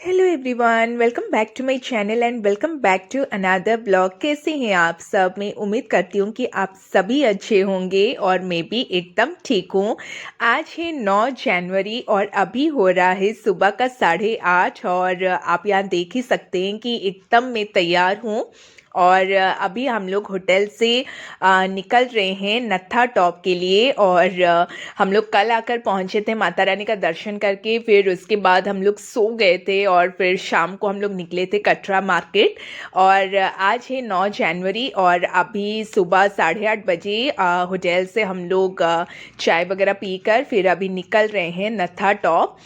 Hello everyone, welcome back to my channel and welcome back to another blog. कैसे हैं आप सब? मैं उम्मीद करती हूँ कि आप सभी अच्छे होंगे और मैं भी एकदम ठीक हूँ। आज है 9 जनवरी और अभी हो रहा है सुबह का 8:30 और आप यहाँ देख ही सकते हैं कि एकदम मैं तैयार हूँ। और अभी हम लोग होटल से निकल रहे हैं नत्था टॉप के लिए। और हम लोग कल आकर पहुँचे थे माता रानी का दर्शन करके, फिर उसके बाद हम लोग सो गए थे और फिर शाम को हम लोग निकले थे कटरा मार्केट। और आज है 9 जनवरी और अभी सुबह 8:30 बजे होटल से हम लोग चाय वगैरह पीकर फिर अभी निकल रहे हैं नत्था टॉप।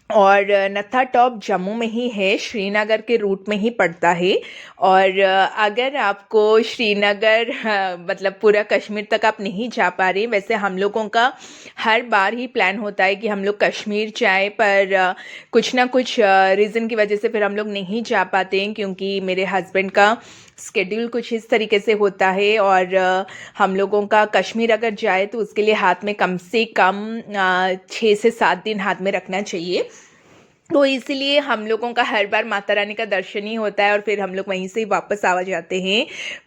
और नत्था टॉप जम्मू में ही है, श्रीनगर के रूट में ही पड़ता है। और अगर आपको श्रीनगर मतलब पूरा कश्मीर तक आप नहीं जा पा रहे, वैसे हम लोगों का हर बार ही प्लान होता है कि हम लोग कश्मीर जाएं, पर कुछ ना कुछ रीज़न की वजह से फिर हम लोग नहीं जा पाते हैं, क्योंकि मेरे हस्बैंड का स्केड्यूल कुछ इस तरीके से होता है। और हम लोगों का कश्मीर अगर जाए तो उसके लिए हाथ में कम से कम 6 से 7 दिन हाथ में रखना चाहिए। तो इसलिए हम लोगों का हर बार माता रानी का दर्शन ही होता है और फिर हम लोग वहीं से ही वापस आ जाते हैं।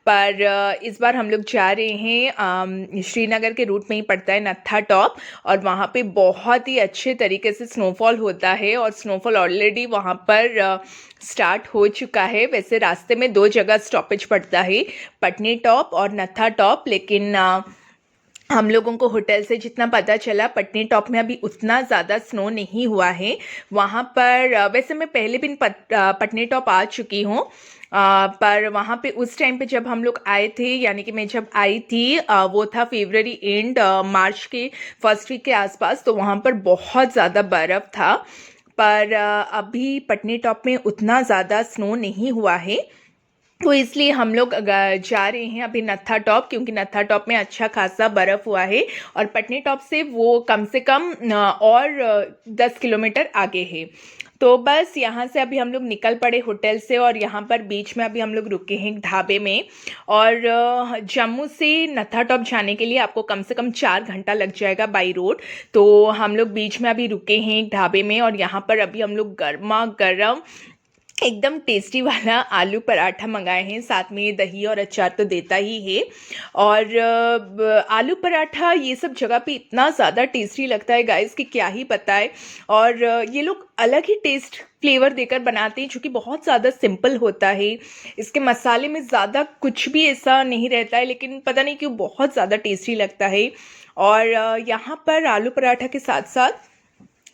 पर इस बार हम लोग जा रहे हैं श्रीनगर के रूट में ही पड़ता है नत्था टॉप। और वहाँ पे बहुत ही अच्छे तरीके से स्नोफॉल होता है और स्नोफॉल ऑलरेडी वहाँ पर स्टार्ट हो चुका है। वैसे रास्ते में 2 जगह स्टॉपेज पड़ता है, पटनी टॉप और नत्था टॉप, लेकिन हम लोगों को होटल से जितना पता चला पटनी टॉप में अभी उतना ज़्यादा स्नो नहीं हुआ है वहाँ पर। वैसे मैं पहले भी पटनी टॉप आ चुकी हूँ, पर वहाँ पे उस टाइम पे जब हम लोग आए थे, यानी कि मैं जब आई थी वो था फरवरी एंड मार्च के फर्स्ट वीक के आसपास, तो वहाँ पर बहुत ज़्यादा बर्फ़ था। पर अभी पटनी टॉप में उतना ज़्यादा स्नो नहीं हुआ है, तो इसलिए हम लोग जा रहे हैं अभी नत्था टॉप, क्योंकि नत्था टॉप में अच्छा खासा बर्फ़ हुआ है और पटनी टॉप से वो कम से कम और 10 किलोमीटर आगे है। तो बस यहाँ से अभी हम लोग निकल पड़े होटल से और यहाँ पर बीच में अभी हम लोग रुके हैं ढाबे में। और जम्मू से नत्था टॉप जाने के लिए आपको कम से कम 4 घंटा लग जाएगा बाई रोड। तो हम लोग बीच में अभी रुके हैं ढाबे में और यहाँ पर अभी हम लोग गर्मा गर्म एकदम टेस्टी वाला आलू पराठा मंगाए हैं, साथ में दही और अचार तो देता ही है। और आलू पराठा ये सब जगह पे इतना ज़्यादा टेस्टी लगता है गाइस कि क्या ही बताए। और ये लोग अलग ही टेस्ट फ्लेवर देकर बनाते हैं, जो कि बहुत ज़्यादा सिंपल होता है। इसके मसाले में ज़्यादा कुछ भी ऐसा नहीं रहता है, लेकिन पता नहीं क्यों बहुत ज़्यादा टेस्टी लगता है। और यहाँ पर आलू पराठा के साथ साथ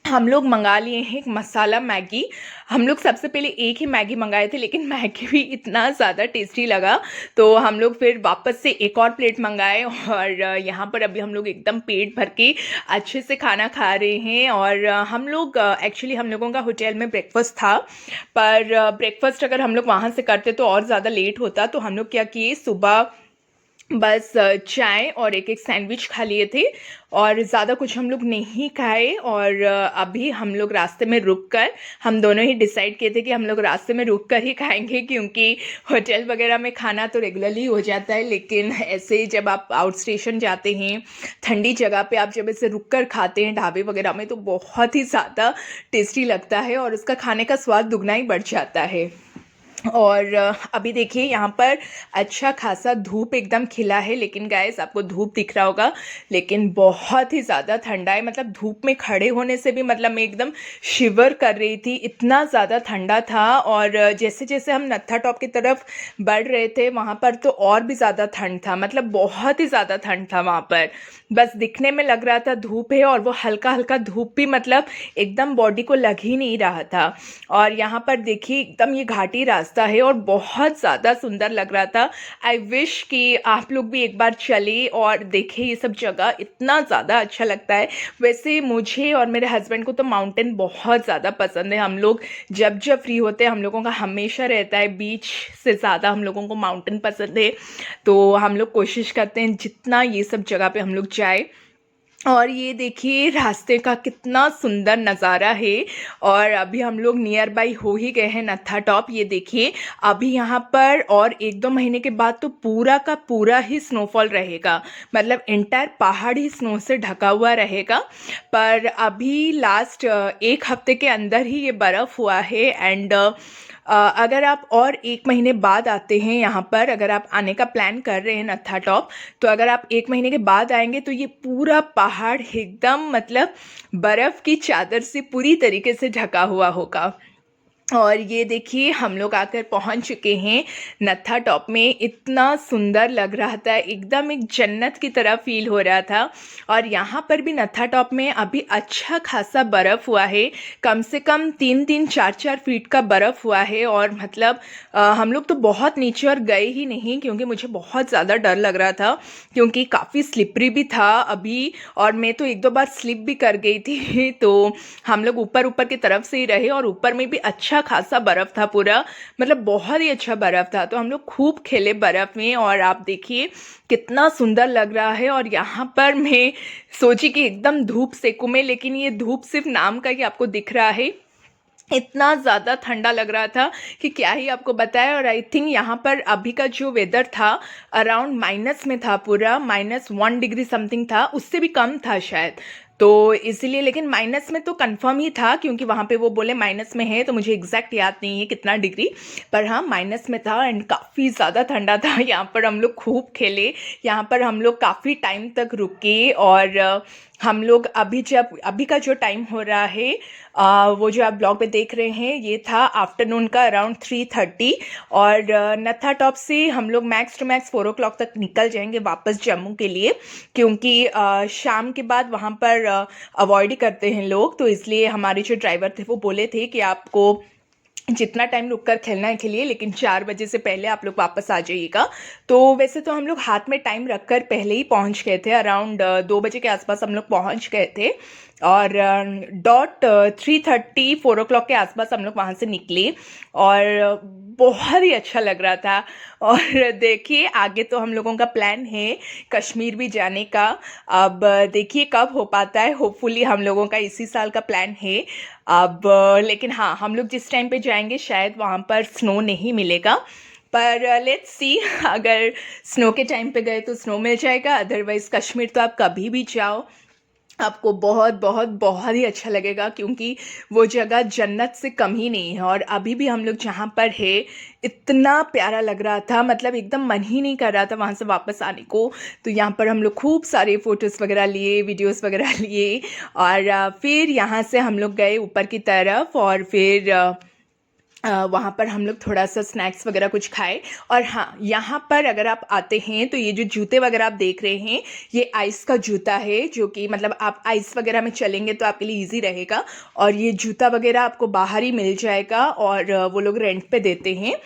हम लोग मंगा लिए हैं एक मसाला मैगी। हम लोग सबसे पहले एक ही मैगी मंगाए थे, लेकिन मैगी भी इतना ज़्यादा टेस्टी लगा तो हम लोग फिर वापस से एक और प्लेट मंगाए। और यहाँ पर अभी हम लोग एकदम पेट भर के अच्छे से खाना खा रहे हैं। और हम लोग एक्चुअली हम लोगों का होटल में ब्रेकफास्ट था, पर ब्रेकफास्ट अगर हम लोग वहाँ से करते तो और ज़्यादा लेट होता। तो हम लोग क्या किए, सुबह बस चाय और एक सैंडविच खा लिए थे और ज़्यादा कुछ हम लोग नहीं खाए। और अभी हम लोग रास्ते में रुक कर हम दोनों ही डिसाइड किए थे कि हम लोग रास्ते में रुक कर ही खाएंगे, क्योंकि होटल वगैरह में खाना तो रेगुलरली हो जाता है, लेकिन ऐसे जब आप आउट स्टेशन जाते हैं ठंडी जगह पे, आप जब ऐसे रुक कर खाते हैं ढाबे वगैरह में, तो बहुत ही ज़्यादा टेस्टी लगता है और उसका खाने का स्वाद दुगना ही बढ़ जाता है। और अभी देखिए यहाँ पर अच्छा खासा धूप एकदम खिला है, लेकिन गाइस आपको धूप दिख रहा होगा, लेकिन बहुत ही ज़्यादा ठंडा है। मतलब धूप में खड़े होने से भी मतलब मैं एकदम शिवर कर रही थी, इतना ज़्यादा ठंडा था। और जैसे जैसे हम नत्था टॉप की तरफ बढ़ रहे थे वहाँ पर तो और भी ज़्यादा ठंड था, मतलब बहुत ही ज़्यादा ठंड था वहाँ पर। बस दिखने में लग रहा था धूप है, और वो हल्का हल्का धूप भी मतलब एकदम बॉडी को लग ही नहीं रहा था। और यहाँ पर देखिए एकदम ये घाटी रास्ता है और बहुत ज़्यादा सुंदर लग रहा था। आई विश कि आप लोग भी एक बार चले और देखें ये सब जगह, इतना ज़्यादा अच्छा लगता है। वैसे मुझे और मेरे हस्बैंड को तो माउंटेन बहुत ज़्यादा पसंद है। हम लोग जब जब फ्री होते हैं हम लोगों का हमेशा रहता है बीच से ज़्यादा हम लोगों को माउंटेन पसंद है। तो हम लोग कोशिश करते हैं जितना ये सब जगह पे हम लोग जाए। और ये देखिए रास्ते का कितना सुंदर नज़ारा है। और अभी हम लोग नियर बाई हो ही गए हैं नत्था टॉप। ये देखिए अभी यहाँ पर और 1-2 महीने के बाद तो पूरा का पूरा ही स्नोफॉल रहेगा, मतलब एंटायर पहाड़ ही स्नो से ढका हुआ रहेगा। पर अभी लास्ट 1 हफ्ते के अंदर ही ये बर्फ़ हुआ है। एंड अगर आप और 1 महीने बाद आते हैं यहाँ पर, अगर आप आने का प्लान कर रहे हैं नत्था टॉप, तो अगर आप 1 महीने के बाद आएंगे तो ये पूरा पहाड़ एकदम मतलब बर्फ़ की चादर से पूरी तरीके से ढका हुआ होगा। और ये देखिए हम लोग आकर पहुंच चुके हैं नत्था टॉप में। इतना सुंदर लग रहा था, एकदम एक जन्नत की तरह फील हो रहा था। और यहाँ पर भी नत्था टॉप में अभी अच्छा खासा बर्फ़ हुआ है, कम से कम 3-3 4-4 फीट का बर्फ़ हुआ है। और मतलब हम लोग तो बहुत नीचे और गए ही नहीं, क्योंकि मुझे बहुत ज़्यादा डर लग रहा था, क्योंकि काफ़ी स्लिपरी भी था अभी। और मैं तो 1-2 बार स्लिप भी कर गई थी तो हम लोग ऊपर ऊपर की तरफ से ही रहे, और ऊपर में भी अच्छा खासा बर्फ़ था पूरा, मतलब बहुत ही अच्छा बर्फ़ था। तो हम लोग खूब खेले बर्फ़ में। और आप देखिए कितना सुंदर लग रहा है। और यहाँ पर मैं सोची कि एकदम धूप सेकूं मैं, लेकिन ये धूप सिर्फ नाम का ही आपको दिख रहा है। इतना ज़्यादा ठंडा लग रहा था कि क्या ही आपको बताएं। और आई थिंक यहाँ पर अभी का जो वेदर था अराउंड माइनस में था, पूरा -1 डिग्री समथिंग था, उससे भी कम था शायद। तो इसीलिए, लेकिन माइनस में तो कंफर्म ही था, क्योंकि वहाँ पे वो बोले माइनस में है, तो मुझे एग्जैक्ट याद नहीं है कितना डिग्री, पर हाँ माइनस में था। एंड काफ़ी ज़्यादा ठंडा था। यहाँ पर हम लोग खूब खेले, यहाँ पर हम लोग काफ़ी टाइम तक रुके। और हम लोग अभी का जो टाइम हो रहा है, वो जो आप ब्लॉग पे देख रहे हैं, ये था आफ्टरनून का अराउंड 3:30। और नत्था टॉप से हम लोग मैक्स टू मैक्स 4 o'clock तक निकल जाएंगे वापस जम्मू के लिए, क्योंकि शाम के बाद वहाँ पर अवॉइड ही करते हैं लोग। तो इसलिए हमारे जो ड्राइवर थे वो बोले थे कि आपको जितना टाइम रुक कर खेलना है खेलिए, लेकिन 4 बजे से पहले आप लोग वापस आ जाइएगा। तो वैसे तो हम लोग हाथ में टाइम रख कर पहले ही पहुंच गए थे, अराउंड 2 बजे के आसपास हम लोग पहुंच गए थे। और डॉट 3:30 4 o'clock के आसपास हम लोग वहाँ से निकले। और बहुत ही अच्छा लग रहा था। और देखिए आगे तो हम लोगों का प्लान है कश्मीर भी जाने का। अब देखिए कब हो पाता है, होपफुली हम लोगों का इसी साल का प्लान है। अब लेकिन हाँ, हम लोग जिस टाइम पे जाएंगे शायद वहाँ पर स्नो नहीं मिलेगा, पर लेट्स सी। अगर स्नो के टाइम पे गए तो स्नो मिल जाएगा, अदरवाइज़ कश्मीर तो आप कभी भी जाओ आपको बहुत बहुत बहुत ही अच्छा लगेगा, क्योंकि वो जगह जन्नत से कम ही नहीं है। और अभी भी हम लोग जहाँ पर है इतना प्यारा लग रहा था, मतलब एकदम मन ही नहीं कर रहा था वहाँ से वापस आने को। तो यहाँ पर हम लोग खूब सारे फ़ोटोज़ वगैरह लिए, वीडियोज़ वगैरह लिए। और फिर यहाँ से हम लोग गए ऊपर की तरफ, और फिर वहाँ पर हम लोग थोड़ा सा स्नैक्स वगैरह कुछ खाए। और हाँ, यहाँ पर अगर आप आते हैं तो ये जो जूते वगैरह आप देख रहे हैं, ये आइस का जूता है, जो कि मतलब आप आइस वगैरह में चलेंगे तो आपके लिए इजी रहेगा। और ये जूता वगैरह आपको बाहर ही मिल जाएगा, और वो लोग रेंट पे देते हैं।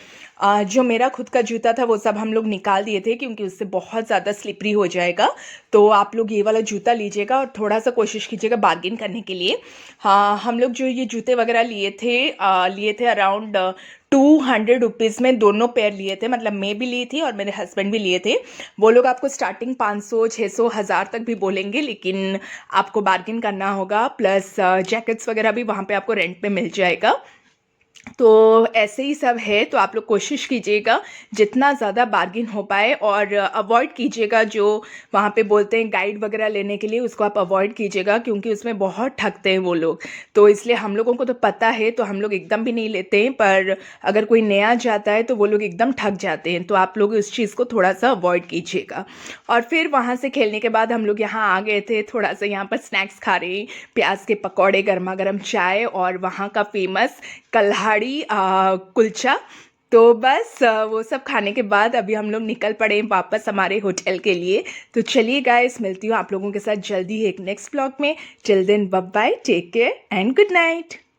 जो मेरा खुद का जूता था वो सब हम लोग निकाल दिए थे, क्योंकि उससे बहुत ज़्यादा स्लिपरी हो जाएगा। तो आप लोग ये वाला जूता लीजिएगा, और थोड़ा सा कोशिश कीजिएगा बार्गेन करने के लिए। हाँ, हम लोग जो ये जूते वगैरह लिए थे अराउंड 200 रुपीज़ में दोनों पेयर लिए थे, मतलब मैं भी ली थी और मेरे हस्बैंड भी लिए थे। वो लोग आपको स्टार्टिंग 500 600 हज़ार तक भी बोलेंगे, लेकिन आपको बार्गेन करना होगा। प्लस जैकेट्स वगैरह भी वहाँ पे आपको रेंट पे मिल जाएगा। तो ऐसे ही सब है, तो आप लोग कोशिश कीजिएगा जितना ज़्यादा बार्गिन हो पाए, और अवॉइड कीजिएगा जो वहाँ पे बोलते हैं गाइड वगैरह लेने के लिए, उसको आप अवॉइड कीजिएगा, क्योंकि उसमें बहुत ठगते हैं वो लोग। तो इसलिए हम लोगों को तो पता है, तो हम लोग एकदम भी नहीं लेते हैं, पर अगर कोई नया जाता है तो वो लोग एकदम ठग जाते हैं। तो आप लोग उस चीज़ को थोड़ा सा अवॉइड कीजिएगा। और फिर वहाँ से खेलने के बाद हम लोग यहाँ आ गए थे, थोड़ा सा यहाँ पर स्नैक्स खा रहे हैं, प्याज के पकौड़े, गर्मा गर्म चाय, और वहाँ का फेमस कल्हाड़ी कुलचा। तो बस वो सब खाने के बाद अभी हम लोग निकल पड़े वापस हमारे होटल के लिए। तो चलिए गाइस, मिलती हूँ आप लोगों के साथ जल्दी ही एक नेक्स्ट ब्लॉग में। Till then bye bye, take care and good night.